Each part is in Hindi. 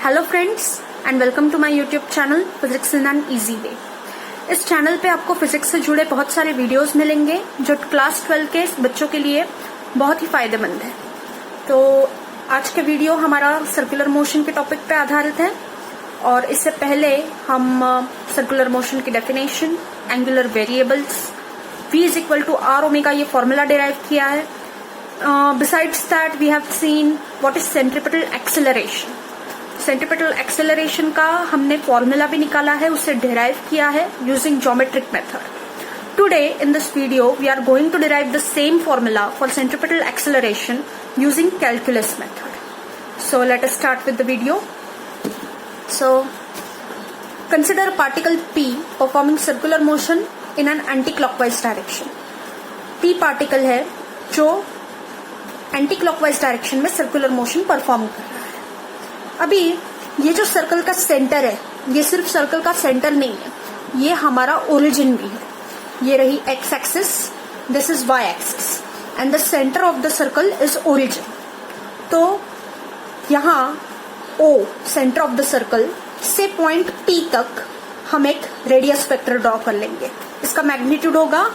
Hello friends and welcome to my YouTube channel physics in an easy way. इस चैनल पे आपको फिजिक्स से जुड़े बहुत सारे वीडियोस मिलेंगे जो क्लास 12 के बच्चों के लिए बहुत ही फायदेमंद है। तो आज का वीडियो हमारा सर्कुलर मोशन के टॉपिक पे आधारित है और इससे पहले हम सर्कुलर मोशन की definition, angular variables, v is equal to r omega ये फॉर्मूला डिराइव किया है। Besides that, we have seen what is centripetal acceleration. Centripetal acceleration का हमने फॉर्मूला भी निकाला है, उसे डिराइव किया है using geometric method. Today in this video, we are going to derive the same formula for centripetal acceleration using calculus method. So let us start with the video. So consider particle P performing circular motion in an anti-clockwise direction. P particle है जो एंटी क्लॉकवाइज डायरेक्शन में सर्कुलर मोशन परफॉर्म कर रहा है। अभी ये जो सर्कल का सेंटर है, ये सिर्फ सर्कल का सेंटर नहीं है, ये हमारा ओरिजिन भी है। ये रही x axis, this is y axis and the centre of the circle is origin. तो यहाँ O centre of the circle से पॉइंट पी तक हम एक रेडियस वेक्टर ड्रॉ कर लेंगे। इसका मैग्नीट्यूड होगा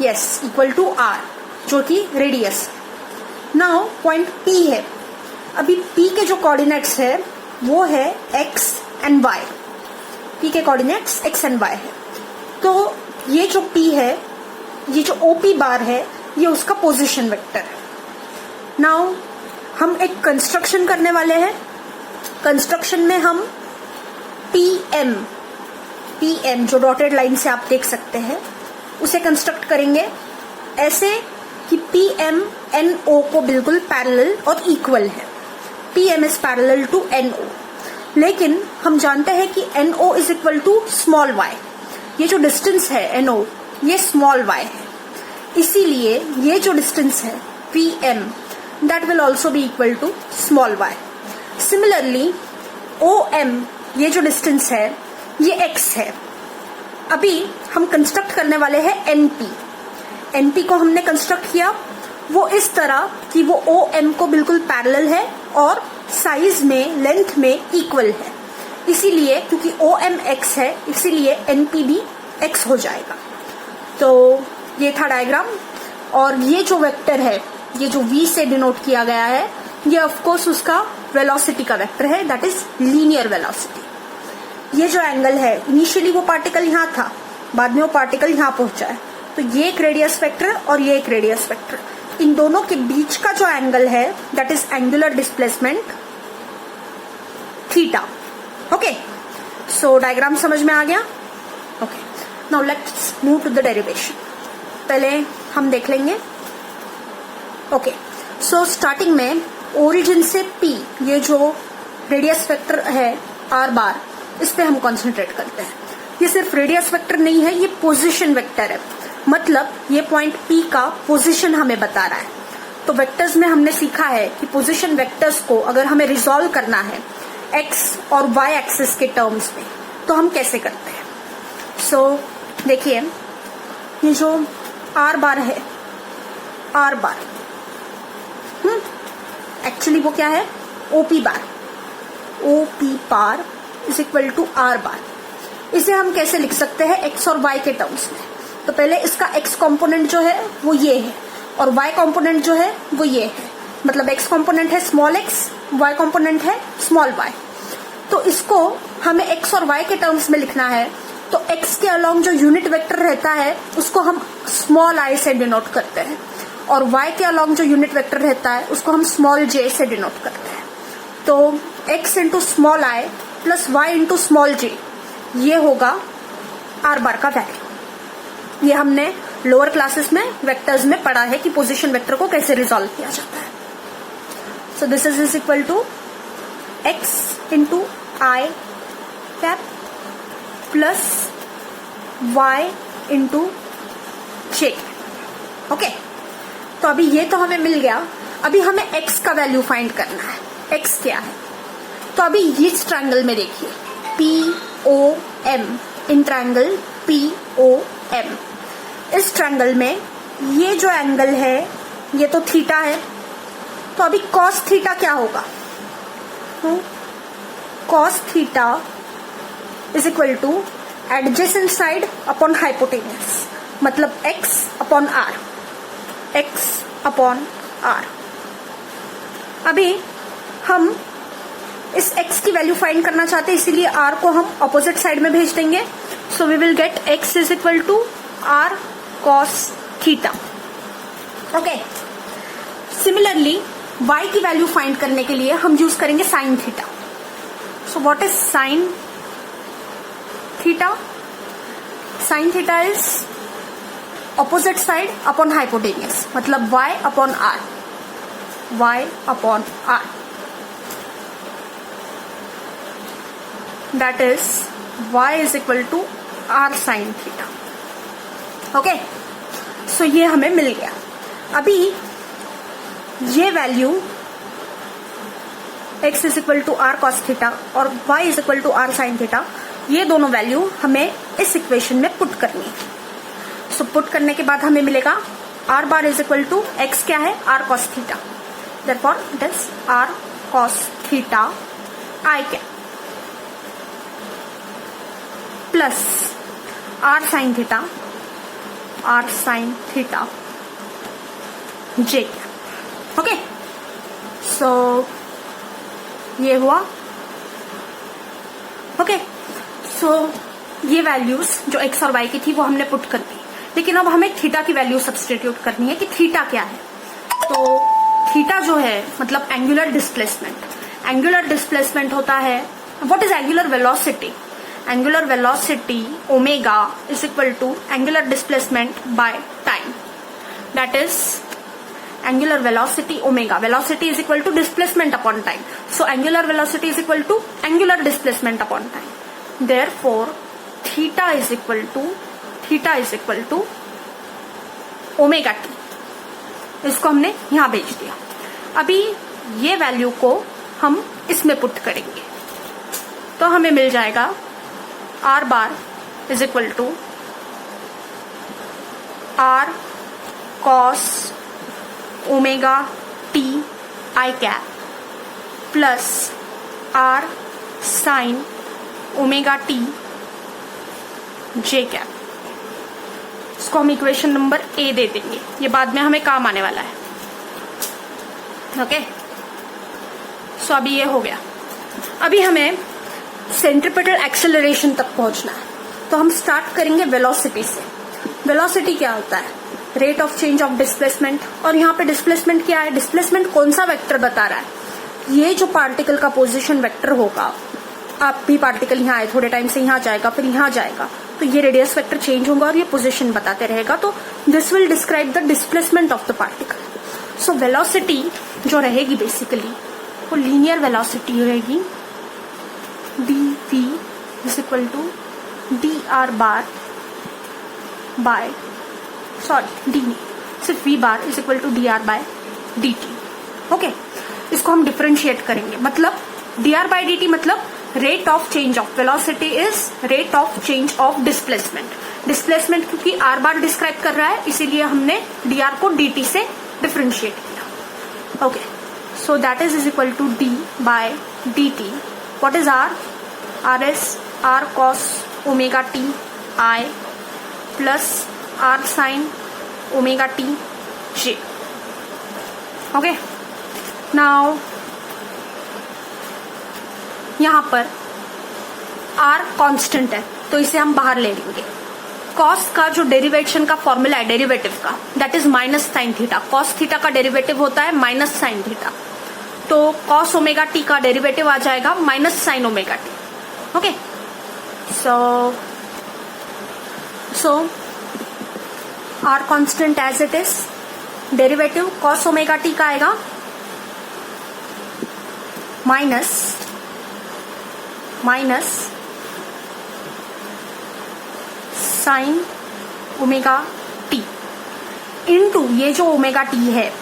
यस इक्वल टू आर, जो कि रेडियस। नाउ पॉइंट P है, अभी P के जो कोऑर्डिनेट्स है वो है x एंड y। P के कोऑर्डिनेट्स x एंड y है। तो ये जो P है, ये जो OP बार है, ये उसका पोजीशन वेक्टर है। नाउ हम एक कंस्ट्रक्शन करने वाले हैं। कंस्ट्रक्शन में हम PM जो डॉटेड लाइन से आप देख सकते हैं उसे कंस्ट्रक्ट करेंगे ऐसे कि PM NO को बिल्कुल पैरेलल और इक्वल है। PM is parallel to NO, लेकिन हम जानते हैं कि NO is equal to small y। ये जो डिस्टेंस है NO, ये स्मॉल y है, इसीलिए ये जो डिस्टेंस है PM that will also be equal to small y। Similarly OM ये जो डिस्टेंस है ये x है। अभी हम कंस्ट्रक्ट करने वाले हैं NP को हमने कंस्ट्रक्ट किया वो इस तरह कि वो OM को बिल्कुल पैरेलल है और साइज में, लेंथ में इक्वल है। इसीलिए क्योंकि OM x है, इसीलिए NP भी x हो जाएगा। तो ये था डायग्राम और ये जो वेक्टर है, ये जो V से डिनोट किया गया है, ये ऑफ कोर्स उसका वेलोसिटी का वेक्टर है, दैट इज लीनियर वेलोसिटी। ये जो एंगल है, इनिशियली वो पार्टिकल यहाँ था, बाद में वो पार्टिकल यहाँ पहुंचा है, तो ये एक रेडियस वेक्टर और ये एक रेडियस वेक्टर। इन दोनों के बीच का जो एंगल है that is angular displacement theta. Okay, so diagram समझ में आ गया। Okay, now let's move to the derivation. पहले हम देख लेंगे। ओके, सो स्टार्टिंग में ओरिजिन से P, ये जो रेडियस वेक्टर है आर बार, इस पे हम कॉन्सेंट्रेट करते हैं। ये सिर्फ रेडियस वेक्टर नहीं है, ये पोजिशन वेक्टर है, मतलब ये पॉइंट P का पोजीशन हमें बता रहा है। तो वेक्टर्स में हमने सीखा है कि पोजीशन वेक्टर्स को अगर हमें रिजॉल्व करना है x और y एक्सिस के टर्म्स में, तो हम कैसे करते हैं। सो देखिए, ये जो r बार है, r बार एक्चुअली वो क्या है, OP bar. OP bar is equal to r bar. इसे हम कैसे लिख सकते हैं x और y के टर्म्स में। तो पहले इसका x कंपोनेंट जो है वो ये है और y कंपोनेंट जो है वो ये है, मतलब x कंपोनेंट है स्मॉल x, y कंपोनेंट है स्मॉल y। तो इसको हमें x और y के टर्म्स में लिखना है, तो x के अलोंग जो यूनिट वेक्टर रहता है उसको हम स्मॉल i से डिनोट करते हैं और y के अलोंग जो यूनिट वेक्टर रहता है उसको हम स्मॉल j से डिनोट करते हैं। तो x into small i plus y into small j, ये होगा r बार का वैल्यू। ये हमने लोअर क्लासेस में वेक्टर्स में पढ़ा है कि पोजीशन वेक्टर को कैसे रिजॉल्व किया जाता है। So this is equal to x into i cap plus y into j. Okay, तो अभी ये तो हमें मिल गया। अभी हमें x का वैल्यू फाइंड करना है। x क्या है, तो अभी इस ट्रायंगल में देखिए POM, इन ट्रायंगल POM, इस ट्रायंगल में ये जो एंगल है ये तो थीटा है। तो अभी cos थीटा क्या होगा, cos theta is equal two adjacent side upon hypotenuse, मतलब x upon r, x upon r। अभी हम इस x की वैल्यू फाइंड करना चाहते हैं, इसीलिए r को हम ऑपोजिट साइड में भेज देंगे। So we will get x is equal to r cos theta. Okay, similarly y की वैल्यू फाइंड करने के लिए हम यूज करेंगे sine theta. So what is sine theta? Sine theta is opposite side upon hypotenuse, मतलब y upon r, y upon r, that is y is equal to r sin theta। Okay, so ये हमें मिल गया। अभी ये value x is equal to r cos theta और y is equal to r sin theta, ये दोनों वैल्यू हमें इस इक्वेशन में पुट करनी है। सो पुट करने के बाद हमें मिलेगा r bar is equal to x क्या है, r cos theta, therefore it is r cos theta I क्या plus r sin theta, r sin theta j। Okay, so ये हुआ। ओके, सो ये वैल्यूज जो x और y की थी वो हमने पुट कर दी, लेकिन अब हमें थीटा की वैल्यू सब्स्टिट्यूट करनी है कि थीटा क्या है। तो थीटा जो है मतलब एंगुलर डिस्प्लेसमेंट। एंगुलर डिस्प्लेसमेंट होता है, what is angular velocity? Angular velocity omega is equal to angular displacement by time, that is angular velocity omega, velocity is equal to displacement upon time, so angular velocity is equal to angular displacement upon time, therefore theta is equal to omega t। इसको हमने यहां भेज दिया। अभी ये वैल्यू को हम इसमें पुट करेंगे तो हमें मिल जाएगा r bar is equal to r cos omega t i cap plus r sine omega t j cap. इसको हम इक्वेशन नंबर ए दे देंगे, ये बाद में हमें काम आने वाला है। ओके, सो अभी ये हो गया। अभी हमें सेंट्रीपिटल एक्सेलरेशन तक पहुंचना है, तो हम स्टार्ट करेंगे वेलोसिटी से। वेलोसिटी क्या होता है? Rate of change of displacement. और यहाँ पे डिस्प्लेसमेंट क्या है? डिस्प्लेसमेंट कौन सा वेक्टर बता रहा है? ये जो पार्टिकल का पोजीशन वेक्टर होगा, आप भी पार्टिकल यहाँ आए, थोड़े टाइम से यहाँ जाएगा, फिर यहाँ जाएगा, तो ये रेडियस वेक्टर चेंज होगा और ये पोजीशन बताते रहेगा, तो this will describe the displacement of the particle. So velocity जो रहेगी बेसिकली वो लीनियर वेलोसिटी रहेगी, d is equal to d r bar by, sorry d नहीं, सिर्फ v bar is equal to d r by d t. Okay, इसको हम डिफरेंशिएट करेंगे, मतलब d r by d t मतलब rate of change of velocity is rate of change of displacement. Displacement क्योंकि आर बार डिस्क्राइब कर रहा है, इसीलिए हमने डी आर को डी टी से डिफरेंशिएट किया। Okay, so that is equal to d by d t. What is r? R is r cos omega t i plus r sine omega t j. Okay, now यहां पर r कांस्टेंट है तो इसे हम बाहर ले लेंगे। cos का जो डेरिवेशन का फॉर्मूला है डेरिवेटिव का, that is minus sine theta. cos theta का डेरिवेटिव होता है माइनस साइन थीटा, तो cos ओमेगा टी का डेरिवेटिव आ जाएगा minus sine omega t. Okay, so r constant as it is, derivative cos omega t का आएगा minus sine omega t into ये जो ओमेगा टी है,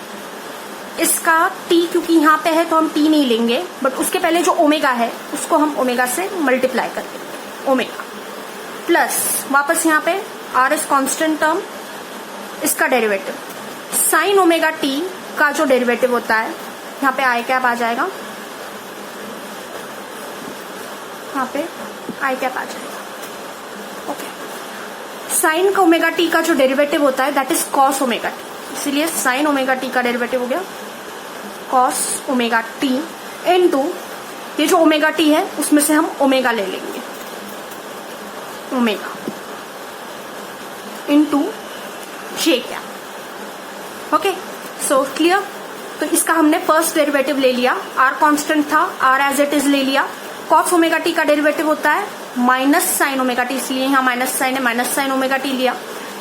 इसका टी क्योंकि यहाँ पे है तो हम टी नहीं लेंगे, बट उसके पहले जो ओमेगा है उसको हम ओमेगा से मल्टीप्लाई कर देंगे, ओमेगा प्लस वापस यहाँ पे आर इज कांस्टेंट टर्म, इसका डेरिवेटिव साइन ओमेगा टी का जो डेरिवेटिव होता है यहाँ पे आई कैप आ जाएगा यहाँ पे आई कैप आ जाएगा। ओके, साइन का ओमेगा टी का जो डेरिवेटिव होता है that is cos omega T, इसीलिए साइन ओमेगा टी का डेरिवेटिव हो गया कॉस ओमेगा टी इनटू ये जो ओमेगा टी है उसमें से हम ओमेगा ले लेंगे, ओमेगा इनटू जे कैप। Okay, so clear. तो इसका हमने फर्स्ट डेरिवेटिव ले लिया, आर कांस्टेंट था, आर एज इट इज ले लिया। कॉस ओमेगा टी का डेरिवेटिव होता है माइनस साइन ओमेगा टी, इसलिए यहाँ माइनस साइन है, माइनस साइन ओमेगा टी लिया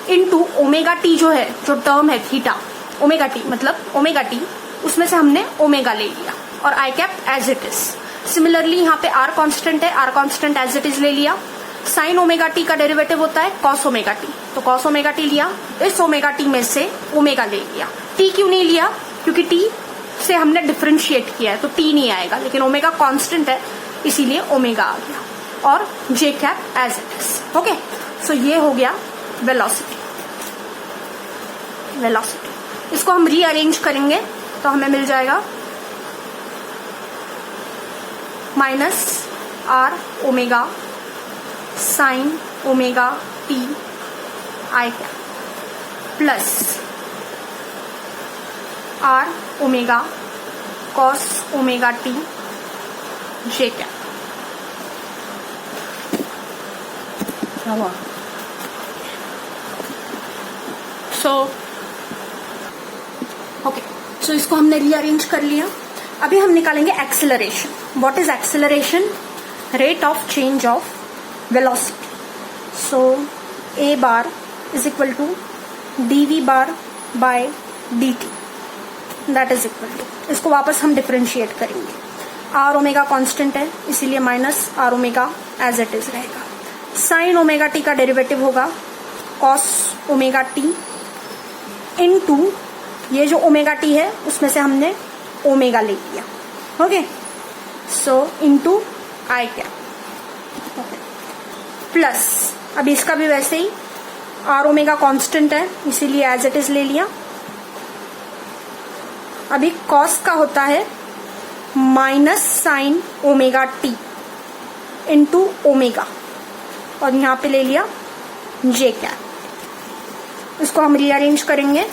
इनटू ओमेगा टी जो है, जो टर्म है थीटा ओमेगा टी मतलब ओमेगा टी, उसमें से हमने ओमेगा ले लिया और आई cap as it is. Similarly यहाँ पे आर कांस्टेंट है, r constant as it is ले लिया। साइन ओमेगा टी का डेरिवेटिव होता है कॉस ओमेगा टी, तो कॉस ओमेगा टी लिया, इस ओमेगा टी में से ओमेगा ले लिया। टी क्यों नहीं लिया? क्योंकि टी से हमने डिफरेंशिएट किया है तो टी नहीं आएगा, लेकिन ओमेगा कांस्टेंट है इसीलिए ओमेगा आ गया और j cap as it is. Okay, so ये हो गया वेलोसिटी। वेलोसिटी इसको हम रीअरेंज करेंगे तो हमें मिल जाएगा minus r omega sine omega t i cap plus r omega cos omega t j cap. So इसको हमने रीअरेंज कर लिया। अभी हम निकालेंगे acceleration. What is acceleration? Rate of change of velocity. So a bar is equal to d v bar by d t, that is equal to, इसको वापस हम डिफरेंशिएट करेंगे। आर ओमेगा कांस्टेंट है इसीलिए minus r omega as it is रहेगा। साइन ओमेगा टी का डेरिवेटिव होगा कॉस ओमेगा टी इनटू ये जो ओमेगा टी है उसमें से हमने ओमेगा ले लिया। Okay, so into I cap plus, अब इसका भी वैसे ही आर ओमेगा कांस्टेंट है इसीलिए एज इट इज ले लिया। अभी कॉस का होता है minus sine omega t into omega और यहाँ पे ले लिया जे कैप। इसको हम रीअरेंज करेंगे,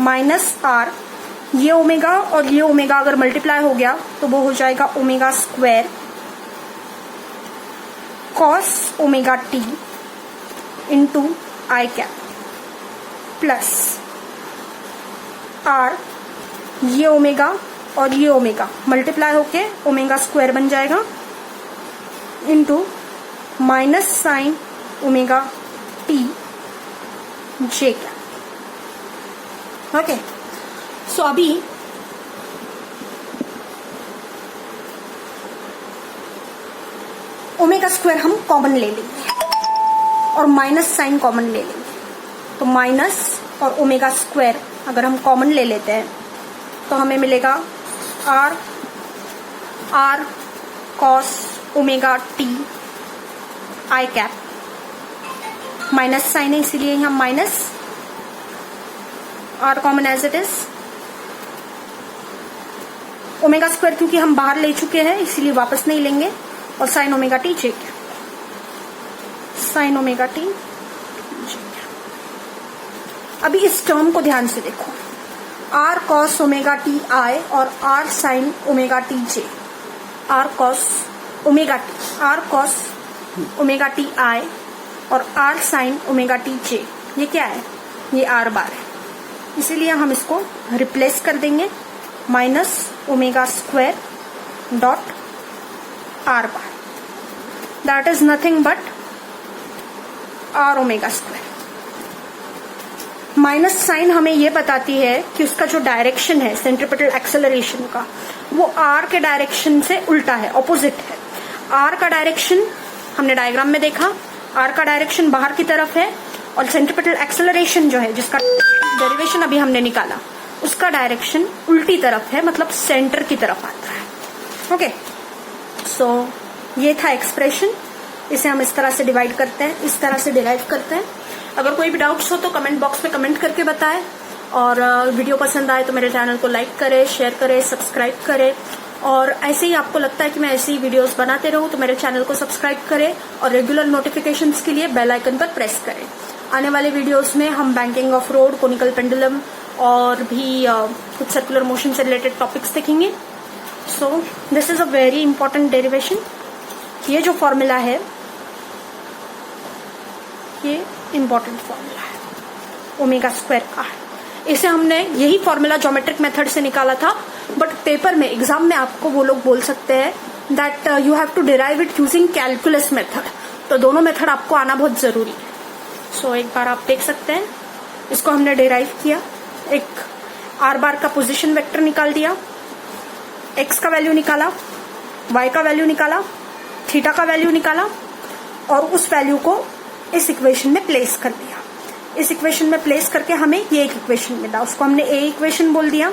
माइनस आर, ये ओमेगा और ये ओमेगा अगर मल्टीप्लाई हो गया तो वो हो जाएगा omega square cos omega t into i cap plus r, ये ओमेगा और ये ओमेगा मल्टीप्लाई होके ओमेगा स्क्वायर बन जाएगा into minus sine omega t j cap. Okay, so अभी ओमेगा स्क्वायर हम कॉमन ले लेंगे और माइनस साइन कॉमन ले लेंगे, तो माइनस और ओमेगा स्क्वायर अगर हम कॉमन ले लेते हैं तो हमें मिलेगा r r cos omega t i cap, minus sine है इसीलिए यहाँ minus r common as it is, omega square क्योंकि हम बाहर ले चुके हैं इसीलिए वापस नहीं लेंगे, और sine omega t j cap, sine omega t j cap. अभी इस टर्म को ध्यान से देखो, r cos omega t i और r sine omega t j, r cos omega t, r cos omega t i और r sine omega t j, ये क्या है? ये आर बार है, इसीलिए हम इसको रिप्लेस कर देंगे minus omega square dot r bar, that is nothing but r omega square. Minus sine हमें ये बताती है कि उसका जो डायरेक्शन है सेंट्रीपिटल एक्सेलरेशन का वो आर के डायरेक्शन से उल्टा है, ऑपोजिट है। आर का डायरेक्शन हमने डायग्राम में देखा, आर का डायरेक्शन बाहर की तरफ है और सेंट्रीपिटल एक्सेलरेशन जो है जिसका डेरिवेशन अभी हमने निकाला उसका डायरेक्शन उल्टी तरफ है, मतलब सेंटर की तरफ आता है। ओके, सो ये था एक्सप्रेशन, इसे हम इस तरह से डिवाइड करते हैं, इस तरह से डिराइव करते हैं। अगर कोई भी डाउट्स हो तो कमेंट बॉक्स में कमेंट करके बताएं, और वीडियो पसंद आए तो मेरे चैनल को लाइक करें, शेयर करें, सब्सक्राइब करें और ऐसे ही आपको लगता है कि मैं ऐसी ही वीडियोस बनाते रहूं तो मेरे चैनल को सब्सक्राइब करें और रेगुलर नोटिफिकेशंस के लिए बेल आइकन पर प्रेस करें। आने वाले वीडियोस में हम banking of road, conical pendulum और भी कुछ सर्कुलर मोशन से रिलेटेड टॉपिक्स देखेंगे। सो this is a very important derivation. ये जो फॉर्मूला है ये इंपॉर्टेंट फॉर्मूला है, ओमेगा स्क्वायर का है। इसे हमने यही फॉर्मूला ज्योमेट्रिक मेथड से निकाला था, बट पेपर में एग्जाम में आपको वो लोग बोल सकते हैं that you have to derive it using calculus method. तो दोनों मेथड आपको आना बहुत जरूरी है। सो एक बार आप देख सकते हैं, इसको हमने डिराइव किया, एक आर बार का पोजीशन वेक्टर निकाल दिया, एक्स का वैल्यू निकाला, वाई का वैल्यू निकाला, थीटा का वैल्यू निकाला और उस वैल्यू को इस इक्वेशन में प्लेस कर दिया। इस इक्वेशन में प्लेस करके हमें ये एक इक्वेशन मिला, उसको हमने ए इक्वेशन बोल दिया।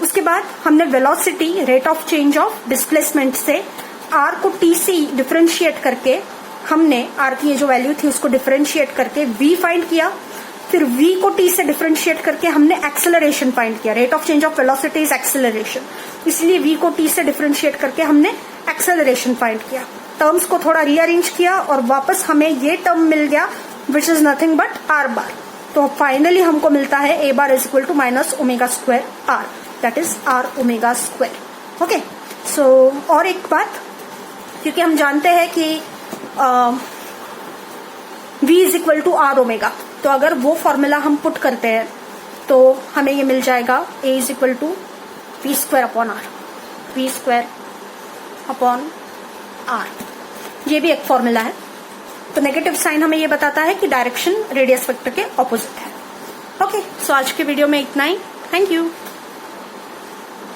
उसके बाद हमने velocity, rate of change of displacement से आर को टी से डिफरेंशिएट करके हमने आर की ये जो वैल्यू थी उसको डिफरेंशिएट करके वी फाइंड किया। फिर v को t से डिफरेंशिएट करके हमने एक्सेलरेशन फाइंड किया। Rate of change of velocity is acceleration, इसलिए v को t से डिफरेंशिएट करके हमने एक्सेलरेशन फाइंड किया। टर्म्स को थोड़ा रीअरेंज किया और वापस हमें ये टर्म मिल गया which is nothing but r bar. तो फाइनली हमको मिलता है a bar is equal to minus omega square r, that is r omega square. Okay, so और एक बात, क्योंकि हम जानते हैं कि v is equal to r omega, तो अगर वो फॉर्मूला हम पुट करते हैं तो हमें ये मिल जाएगा a is equal to v square upon r, v square upon r. ये भी एक फॉर्मूला है। तो नेगेटिव साइन हमें ये बताता है कि डायरेक्शन रेडियस वेक्टर के ऑपोजिट है। ओके, सो आज के वीडियो में इतना ही। Thank you.